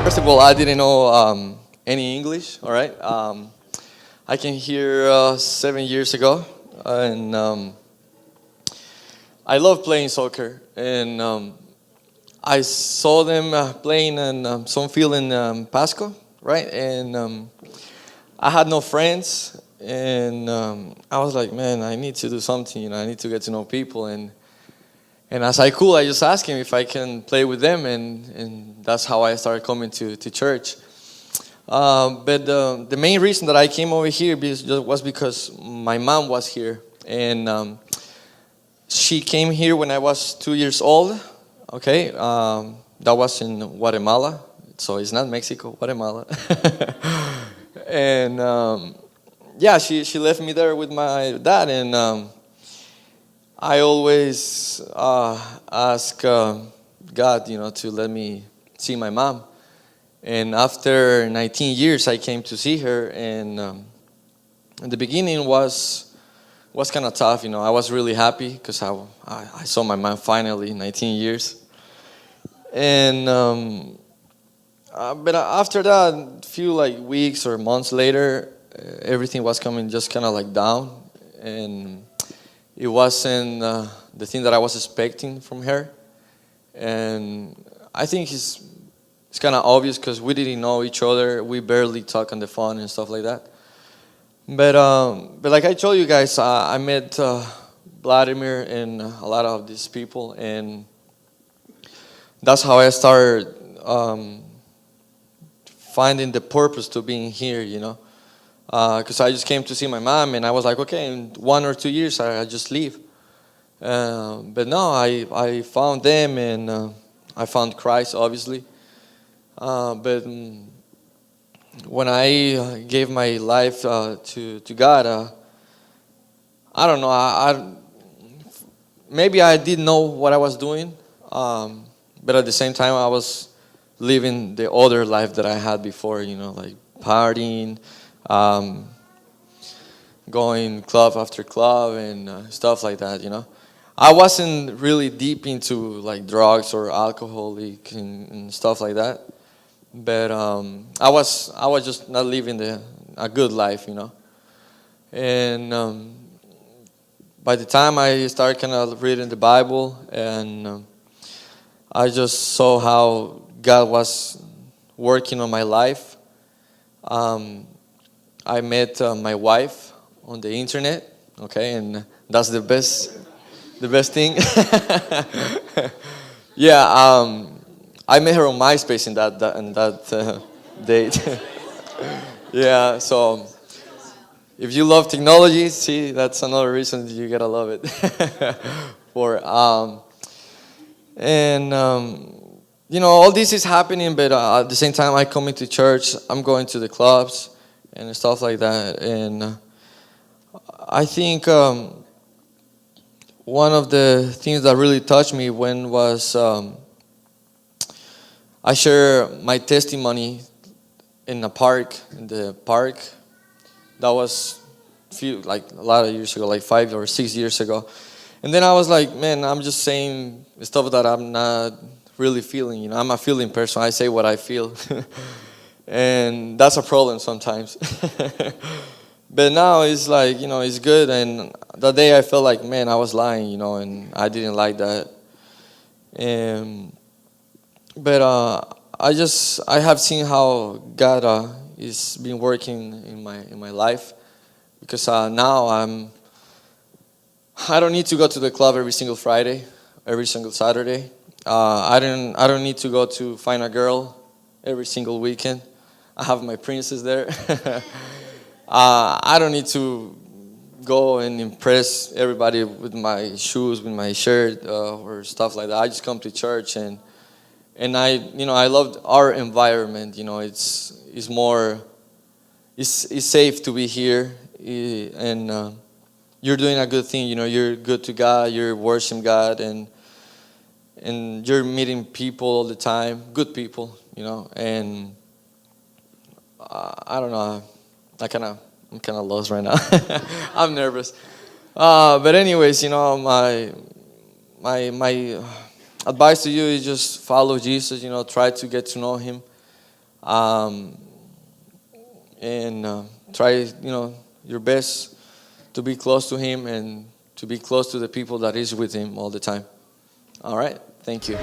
First of all, I didn't know any English. All right, I came here 7 years ago, and I love playing soccer. And I saw them playing in some field in Pasco, right? And I had no friends, and I was like, man, I need to do something. I need to get to know people. And as I could, I just asked him if I can play with them, and that's how I started coming to church. But the main reason that I came over here was because my mom was here, and she came here when I was 2 years old. Okay, that was in Guatemala, so it's not Mexico, Guatemala. And yeah, she left me there with my dad, and I always ask God, to let me see my mom. And after 19 years, I came to see her, and in the beginning was kind of tough. I was really happy because I saw my mom finally, 19 years. And but after that, a few weeks or months later, everything was coming just kind of down, and it wasn't the thing that I was expecting from her. And I think it's kind of obvious because we didn't know each other. We barely talk on the phone and stuff like that. But like I told you guys, I met Vladimir and a lot of these people, and that's how I started finding the purpose to being here, because I just came to see my mom, and I was like, okay, in 1 or 2 years, I just leave. But no, I found them, and I found Christ, obviously. But when I gave my life to God, I don't know. Maybe I didn't know what I was doing, but at the same time, I was living the other life that I had before. Like partying, going club after club and stuff like that. I wasn't really deep into drugs or alcoholic and stuff like that. But I was just not living a good life. And by the time I started kind of reading the Bible, and I just saw how God was working on my life. I met my wife on the internet, okay, and that's the best thing. Yeah, I met her on MySpace in that date. Yeah, so if you love technology, see, that's another reason you gotta love it. For and all this is happening, but at the same time, I come into church. I'm going to the clubs and stuff like that, and I think one of the things that really touched me when was I share my testimony in the park. That was a lot of years ago, like 5 or 6 years ago. And then I was like, man, I'm just saying stuff that I'm not really feeling. I'm a feeling person. I say what I feel. And that's a problem sometimes. But now it's it's good. And that day I felt like, man, I was lying, and I didn't like that. But I have seen how God is been working in my life, because now I don't need to go to the club every single Friday, every single Saturday. I don't need to go to find a girl every single weekend. I have my princess there. I don't need to go and impress everybody with my shoes, with my shirt, or stuff like that. I just come to church, and I loved our environment. It's more, it's safe to be here, and you're doing a good thing. You're good to God. You're worshiping God, and you're meeting people all the time, good people. And I don't know. I'm kind of lost right now. I'm nervous. But anyways, my advice to you is just follow Jesus. Try to get to know him. um, and try, your best to be close to him and to be close to the people that is with him all the time. All right, thank you.